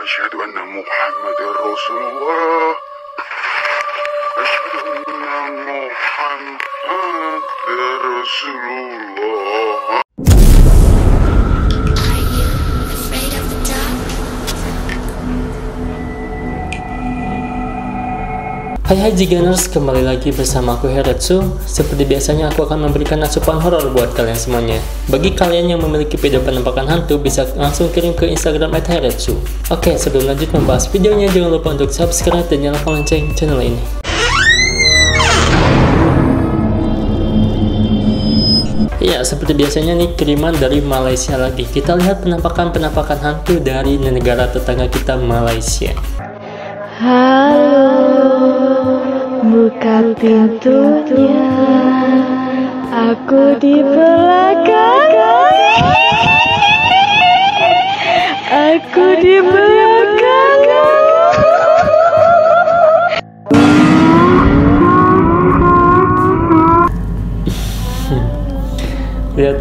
Asyhadu anna Muhammadar Rasulullah. Asyhadu anna Muhammadar Rasulullah. Hai Jiganers, kembali lagi bersama aku Heretsu. Seperti biasanya aku akan memberikan asupan horor buat kalian semuanya. Bagi kalian yang memiliki video penampakan hantu, bisa langsung kirim ke Instagram @heretsu. Oke, sebelum lanjut membahas videonya, jangan lupa untuk subscribe dan nyalakan lonceng channel ini. Ya, seperti biasanya nih, kiriman dari Malaysia lagi. Kita lihat penampakan hantu dari negara tetangga kita, Malaysia. Halo, buka pintunya, aku di belakang. Aku di belakang. Lihat,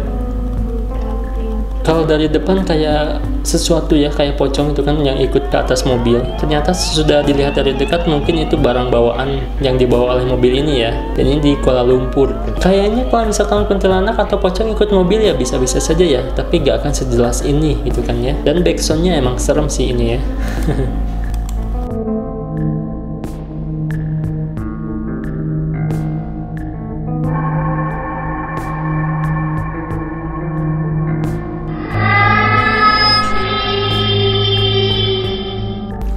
kalau dari depan kayak sesuatu ya, kayak pocong itu kan yang ikut ke atas mobil. Ternyata sudah dilihat dari dekat, mungkin itu barang bawaan yang dibawa oleh mobil ini ya. Dan ini di Kuala Lumpur. Kayaknya kalau misalkan kuntilanak atau pocong ikut mobil ya bisa-bisa saja ya, tapi gak akan sejelas ini gitu kan ya. Dan backsoundnya emang serem sih ini ya.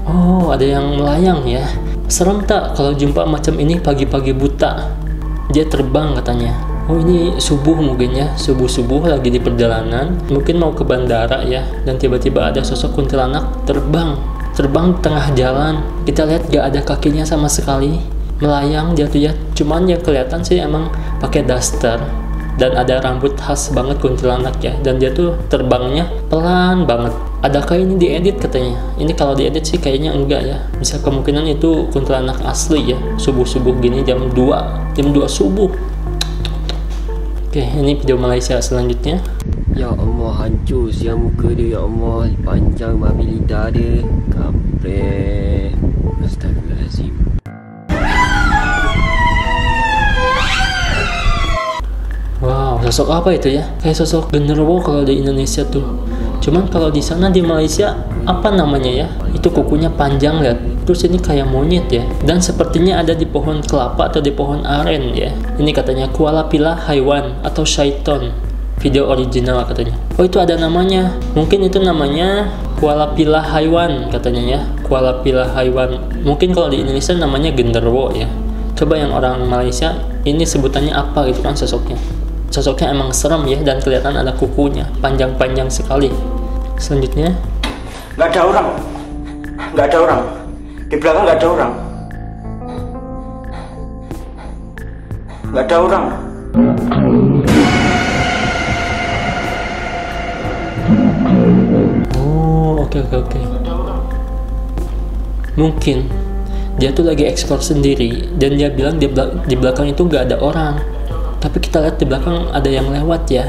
Oh, ada yang melayang ya. Serem tak kalau jumpa macam ini pagi-pagi buta? Dia terbang katanya. Oh, ini subuh mungkin ya. Subuh-subuh lagi di perjalanan. Mungkin mau ke bandara ya. Dan tiba-tiba ada sosok kuntilanak terbang. Terbang di tengah jalan. Kita lihat gak ada kakinya sama sekali. Melayang dia tuh ya. Cuman yang kelihatan sih emang pakai daster. Dan ada rambut khas banget kuntilanak ya. Dan dia tuh terbangnya pelan banget. Adakah ini diedit katanya? Ini kalau diedit sih kayaknya enggak ya. Bisa kemungkinan itu kuntilanak asli ya. Subuh-subuh gini jam 2 subuh. Oke, ini video Malaysia selanjutnya. Ya Allah, hancur siang muka dia, ya Allah. Panjang babi lidah dia. Kampret. Astagfirullahaladzim. Wow, sosok apa itu ya? Kayak sosok genderuwo kalau di Indonesia tuh. Cuman kalau di sana di Malaysia apa namanya ya? Itu kukunya panjang lihat. Terus ini kayak monyet ya. Dan sepertinya ada di pohon kelapa atau di pohon aren ya. Ini katanya Kuala Pilah Haiwan atau Syaiton. Video original katanya. Oh, itu ada namanya. Mungkin itu namanya Kuala Pilah Haiwan katanya ya. Kuala Pilah Haiwan. Mungkin kalau di Indonesia namanya genderuwo ya. Coba yang orang Malaysia ini sebutannya apa gitu kan sosoknya. Sosoknya emang serem ya, dan kelihatan ada kukunya panjang-panjang sekali. Selanjutnya, nggak ada orang, di belakang nggak ada orang, Oh, oke. Mungkin dia tuh lagi eksplor sendiri dan dia bilang di belakang itu nggak ada orang. Tapi kita lihat di belakang ada yang lewat ya.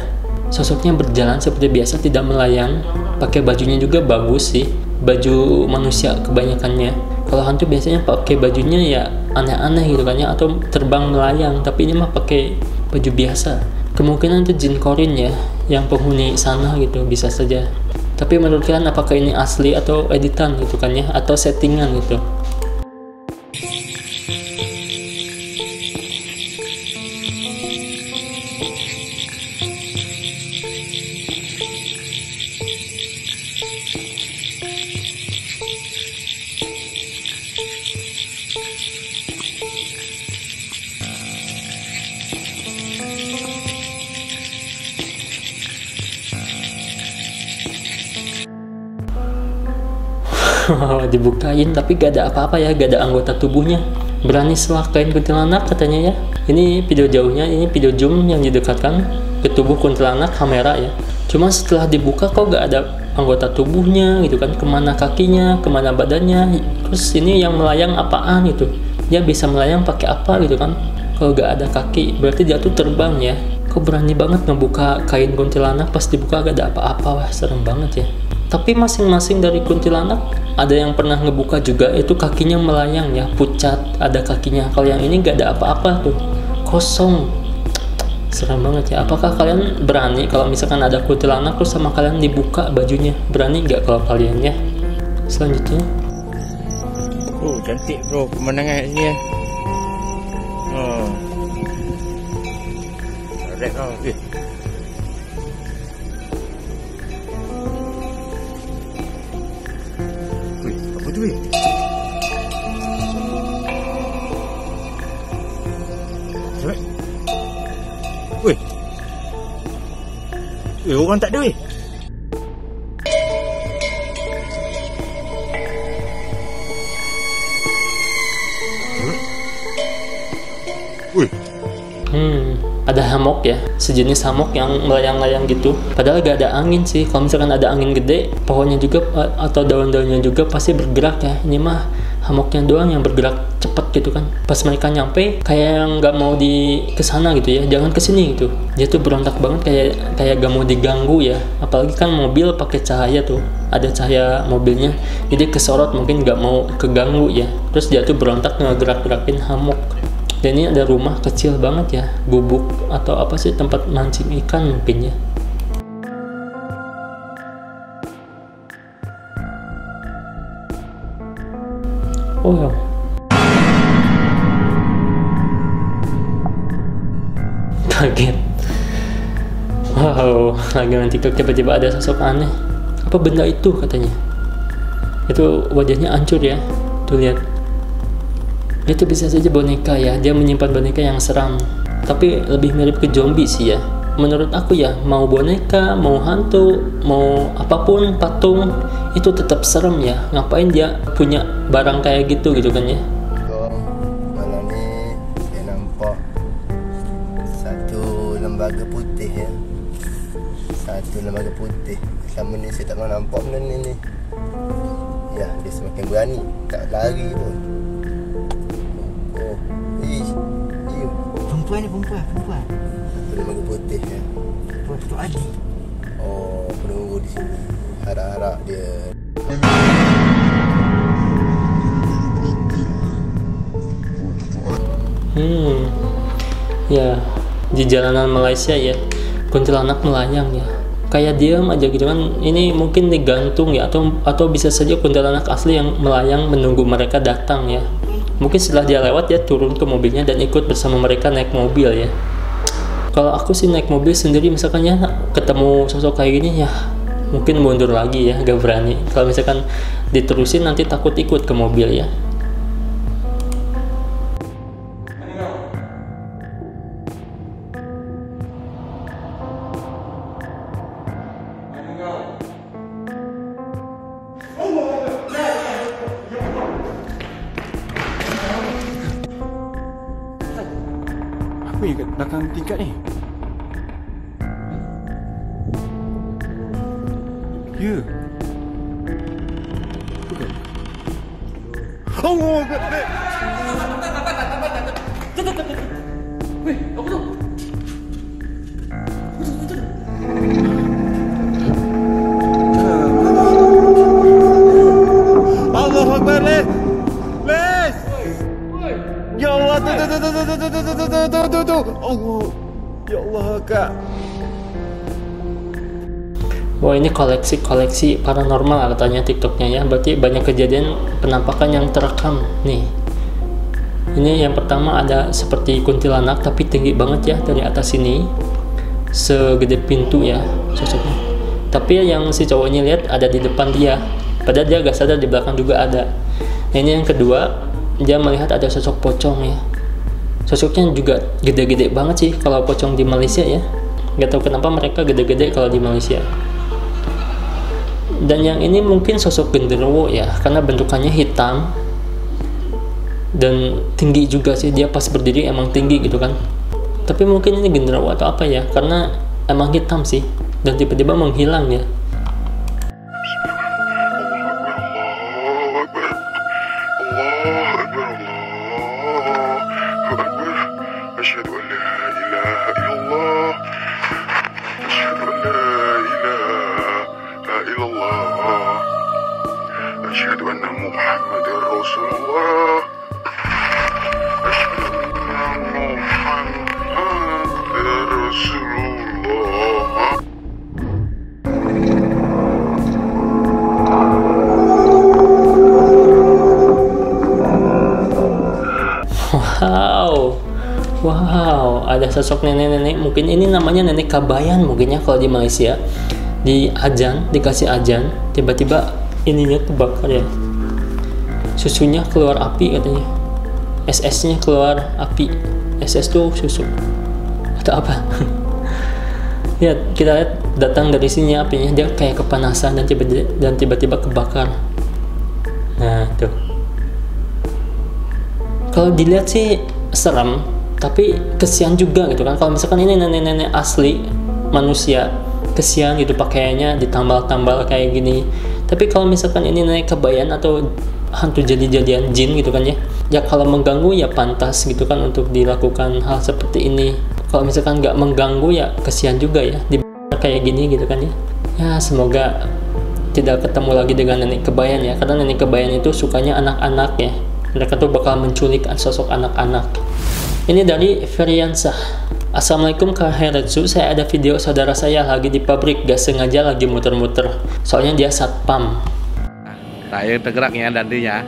Sosoknya berjalan seperti biasa, tidak melayang. Pakai bajunya juga bagus sih. Baju manusia kebanyakannya. Kalau hantu biasanya pakai bajunya ya aneh-aneh gitu kan ya, atau terbang melayang. Tapi ini mah pakai baju biasa. Kemungkinan itu jin korin ya, yang penghuni sana gitu, bisa saja. Tapi menurut kalian apakah ini asli atau editan gitu kan ya, atau settingan gitu? Dibukain tapi gak ada apa-apa ya, gak ada anggota tubuhnya. Berani selakain kuntilanak katanya ya. Ini video jauhnya, ini video zoom yang didekatkan ke tubuh kuntilanak kamera ya. Cuma setelah dibuka kok gak ada anggota tubuhnya gitu kan. Kemana kakinya, kemana badannya. Terus ini yang melayang apaan gitu. Dia bisa melayang pakai apa gitu kan. Kalau gak ada kaki berarti dia tuh terbang ya. Kok berani banget ngebuka kain kuntilanak, pas dibuka gak ada apa-apa. Wah, serem banget ya. Tapi masing-masing dari kuntilanak ada yang pernah ngebuka juga, itu kakinya melayang ya, pucat, ada kakinya. Kalau yang ini nggak ada apa-apa tuh, kosong. Serem banget ya. Apakah kalian berani kalau misalkan ada kuntilanak terus sama kalian dibuka bajunya? Berani nggak kalau kalian ya? Selanjutnya. Oh, cantik bro pemandangan kat sini ya. Oh. Correct kau. Wih, apa tu weh? Cewek. Wih. Orang tak ada weh. Ada hammock ya, sejenis hammock yang melayang-layang gitu. Padahal gak ada angin sih. Kalau misalkan ada angin gede, pohonnya juga atau daun-daunnya juga pasti bergerak ya. Ini mah hammocknya doang yang bergerak cepet gitu kan. Pas mereka nyampe, kayak yang gak mau kesana gitu ya, jangan kesini gitu. Dia tuh berontak banget, kayak gak mau diganggu ya. Apalagi kan mobil pakai cahaya tuh, ada cahaya mobilnya, jadi kesorot mungkin gak mau keganggu ya. Terus dia tuh berontak ngegerak-gerakin hammock. Dan ini ada rumah kecil banget ya, gubuk atau apa sih, tempat mancing ikan mungkin ya. Oh ya. Kaget. Wow, lagi main TikTok tiba-tiba ada sosok aneh. Apa benda itu katanya? Itu wajahnya hancur ya. Tuh lihat. Itu bisa saja boneka ya, dia menyimpan boneka yang seram, tapi lebih mirip ke zombie sih ya. Menurut aku ya, mau boneka, mau hantu, mau apapun, patung, itu tetap serem ya. Ngapain dia punya barang kayak gitu kan ya. Malam ni saya nampak satu lembaga putih ya. Satu lembaga putih. Selama ni saya tak pernah nampak benda ni. Ya, dia semakin berani, tak lari pun. Perempuan. Satu lembaga putih ya. Tu Adi. Oh, penunggu di sini. Harap-harap dia. Ya, di jalanan Malaysia ya, kuntilanak melayang ya. Kayak diam aja gitu kan. Ini mungkin digantung ya, atau bisa saja kuntilanak asli yang melayang menunggu mereka datang ya. Mungkin setelah dia lewat dia turun ke mobilnya dan ikut bersama mereka naik mobil ya. Kalau aku sih naik mobil sendiri misalkan ya, ketemu sosok kayak gini ya, mungkin mundur lagi ya, gak berani. Kalau misalkan diterusin nanti takut ikut ke mobil ya. Apa yang kat belakang tingkat ni? Ya. Bukan. Oh, Allah Akbar, Les! Les! Ya Allah, tu. Allah. Ya Allah, Kak. Wah, ini koleksi paranormal katanya TikToknya ya. Berarti banyak kejadian penampakan yang terekam nih. Ini yang pertama ada seperti kuntilanak tapi tinggi banget ya dari atas sini, segede pintu ya sosoknya. Tapi yang si cowoknya lihat ada di depan dia, padahal dia gak sadar di belakang juga ada. Nah, ini yang kedua, dia melihat ada sosok pocong ya. Sosoknya juga gede-gede banget sih kalau pocong di Malaysia ya. Gak tahu kenapa mereka gede-gede kalau di Malaysia. Dan yang ini mungkin sosok genderuwo ya, karena bentukannya hitam dan tinggi juga sih. Dia pas berdiri emang tinggi gitu kan. Tapi mungkin ini genderuwo atau apa ya, karena emang hitam sih dan tiba-tiba menghilang ya. أشهد أن لا إله إلا الله أشهد أن لا إله إلا الله أن محمد رسول الله أشهد أن محمد رسول الله. Wow, ada sosok nenek-nenek, mungkin ini namanya nenek Kabayan mungkin ya kalau di Malaysia. Di ajan, dikasih ajan, tiba-tiba ininya kebakar ya. Susunya keluar api katanya. SS-nya keluar api. SS tuh susu. Atau apa? Ya, kita lihat datang dari sini apinya, dia kayak kepanasan dan tiba-tiba kebakar. Nah, tuh. Kalau dilihat sih serem, tapi kesian juga gitu kan. Kalau misalkan ini nenek-nenek asli manusia, kesian gitu pakaiannya ditambal-tambal kayak gini. Tapi kalau misalkan ini nenek Kabayan atau hantu jadi-jadian jin gitu kan ya, ya kalau mengganggu ya pantas gitu kan untuk dilakukan hal seperti ini. Kalau misalkan nggak mengganggu ya kesian juga ya di kayak gini gitu kan ya. Ya semoga tidak ketemu lagi dengan nenek Kabayan ya, karena nenek Kabayan itu sukanya anak-anak ya. Mereka tuh bakal menculik sosok anak-anak. Ini dari Feriansah. Assalamualaikum Kak Heretsu, saya ada video saudara saya lagi di pabrik, gak sengaja lagi muter-muter. Soalnya dia satpam. Nah, yang tergeraknya dandinya.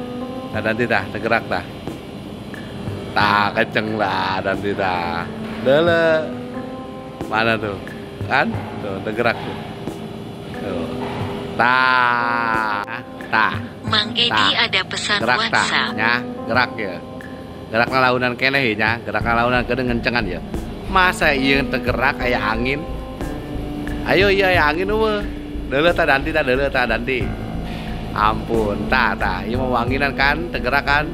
Nah, danti dah, tergerak dah. Tak kenceng lah danti dah. Dele. Mana tuh? Kan? Tuh, tergerak tuh. Tuh. Tah. Mang Edi ada pesan gerak WhatsApp. Ya, gerak ya. Geraknya launan keneh ya, geraknya launan kedeng ngencengan ya. Masa iya tergerak kayak angin? Ayo iya ya angin uwe. Dele ta danti. Ampun, iya mau anginan kan, tergerak kan.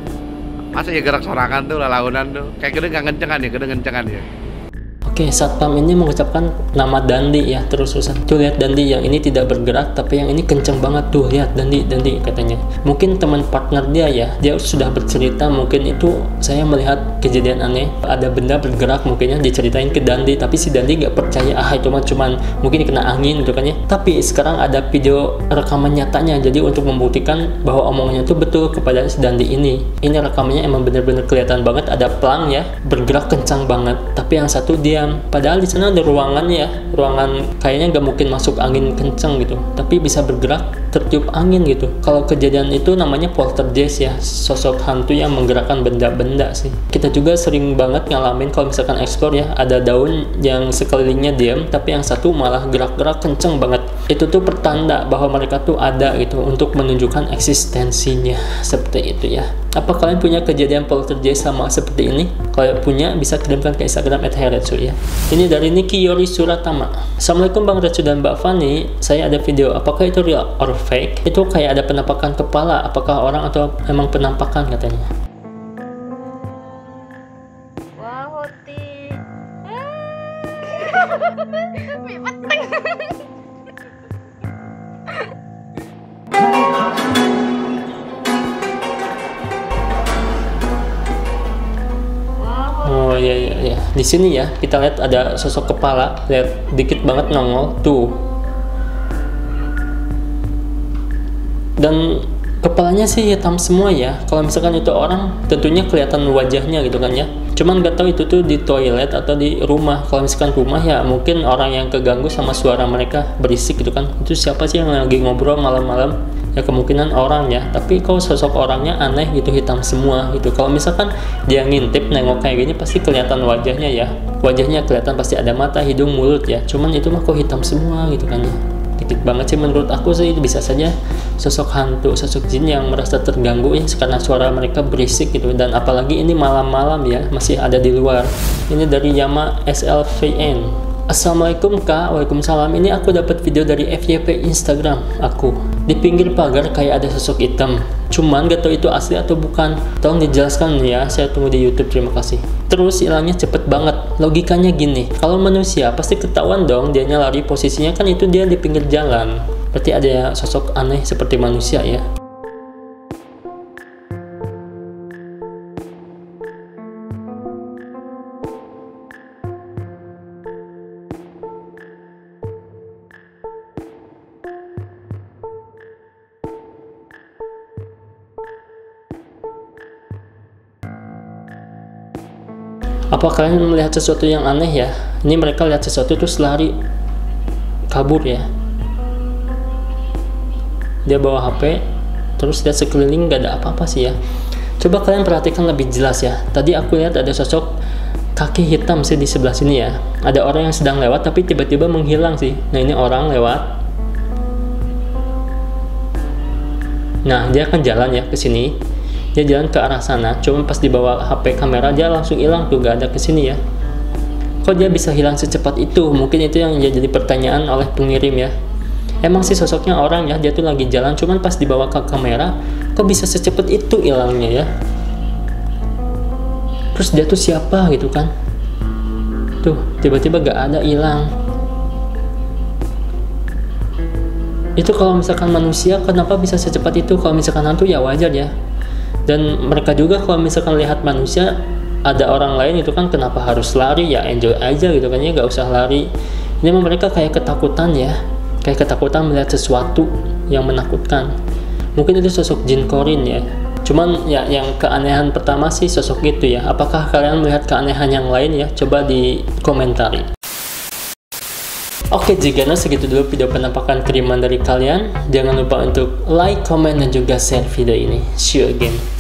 Masa ya gerak sorangan tuh launan tuh. Kayak kedeng ngencengan ya. Oke, satpam ini mengucapkan nama Dandi ya, terus-terusan. Tuh lihat Dandi, yang ini tidak bergerak, tapi yang ini kenceng banget tuh, lihat Dandi katanya. Mungkin teman partner dia ya, dia sudah bercerita, mungkin itu saya melihat kejadian aneh, ada benda bergerak mungkinnya diceritain ke Dandi, tapi si Dandi nggak percaya, itu cuman mungkin kena angin gitu kan ya. Tapi sekarang ada video rekaman nyatanya, jadi untuk membuktikan bahwa omongannya itu betul kepada si Dandi ini. Ini rekamannya emang bener-bener kelihatan banget, ada pelang ya, bergerak kencang banget, tapi yang satu dia padahal di sana ada ruangannya ya, ruangan kayaknya nggak mungkin masuk angin kenceng gitu, tapi bisa bergerak tertiup angin gitu. Kalau kejadian itu namanya poltergeist ya, sosok hantu yang menggerakkan benda-benda sih. Kita juga sering banget ngalamin kalau misalkan explore ya, ada daun yang sekelilingnya diam, tapi yang satu malah gerak-gerak kenceng banget. Itu tuh pertanda bahwa mereka tuh ada gitu, untuk menunjukkan eksistensinya, seperti itu ya. Apa kalian punya kejadian poltergeist sama seperti ini? Kalau punya, bisa kirimkan ke Instagram @heretsu ya. Ini dari Niki Yori Suratama. Assalamualaikum Bang Retsu dan Mbak Fani, saya ada video, apakah itu real or fake? Itu kayak ada penampakan kepala, apakah orang atau emang penampakan katanya? Wah, Hoti. Oh iya. Di sini ya kita lihat ada sosok kepala, lihat dikit banget nongol tuh. Dan kepalanya sih hitam semua ya. Kalau misalkan itu orang, tentunya kelihatan wajahnya gitu kan ya. Cuman gak tahu itu tuh di toilet atau di rumah. Kalau misalkan rumah ya mungkin orang yang keganggu sama suara mereka berisik gitu kan. Itu siapa sih yang lagi ngobrol malam-malam? Ya kemungkinan orang ya. Tapi kalau sosok orangnya aneh gitu, hitam semua gitu. Kalau misalkan dia ngintip nengok kayak gini, pasti kelihatan wajahnya ya. Wajahnya kelihatan, pasti ada mata, hidung, mulut ya. Cuman itu mah kok hitam semua gitu kan ya. Dikit banget sih menurut aku sih, bisa saja sosok hantu, sosok jin yang merasa terganggu ya karena suara mereka berisik gitu. Dan apalagi ini malam-malam ya, masih ada di luar. Ini dari Yama SLVN. Assalamualaikum Kak. Waalaikumsalam. Ini aku dapat video dari FYP Instagram aku. Di pinggir pagar kayak ada sosok hitam. Cuman gak tahu itu asli atau bukan. Tolong dijelaskan ya. Saya tunggu di YouTube. Terima kasih. Terus hilangnya cepet banget. Logikanya gini. Kalau manusia pasti ketahuan dong dianya lari, posisinya kan itu dia di pinggir jalan. Berarti ada sosok aneh seperti manusia ya. Apa kalian melihat sesuatu yang aneh ya? Ini mereka lihat sesuatu terus lari kabur ya. Dia bawa HP terus lihat sekeliling gak ada apa-apa sih ya. Coba kalian perhatikan lebih jelas ya. Tadi aku lihat ada sosok kaki hitam sih di sebelah sini ya. Ada orang yang sedang lewat tapi tiba-tiba menghilang sih. Nah ini orang lewat. Nah dia akan jalan ya ke sini. Dia jalan ke arah sana. Cuma pas dibawa HP kamera dia langsung hilang tuh, gak ada ke sini ya. Kok dia bisa hilang secepat itu? Mungkin itu yang jadi pertanyaan oleh pengirim ya. Emang sih sosoknya orang ya, dia tuh lagi jalan, cuman pas dibawa ke kamera kok bisa secepat itu hilangnya ya. Terus dia tuh siapa gitu kan, tuh tiba-tiba gak ada, hilang. Itu kalau misalkan manusia kenapa bisa secepat itu? Kalau misalkan hantu ya wajar ya. Dan mereka juga kalau misalkan lihat manusia ada orang lain itu kan kenapa harus lari ya, enjoy aja gitu kan ya, gak usah lari. Ini memang mereka kayak ketakutan ya, kayak ketakutan melihat sesuatu yang menakutkan. Mungkin itu sosok jin korin ya. Cuman ya yang keanehan pertama sih sosok itu ya. Apakah kalian melihat keanehan yang lain ya? Coba di komentari. Oke, jika segitu dulu video penampakan kiriman dari kalian. Jangan lupa untuk like, comment, dan juga share video ini. See you again.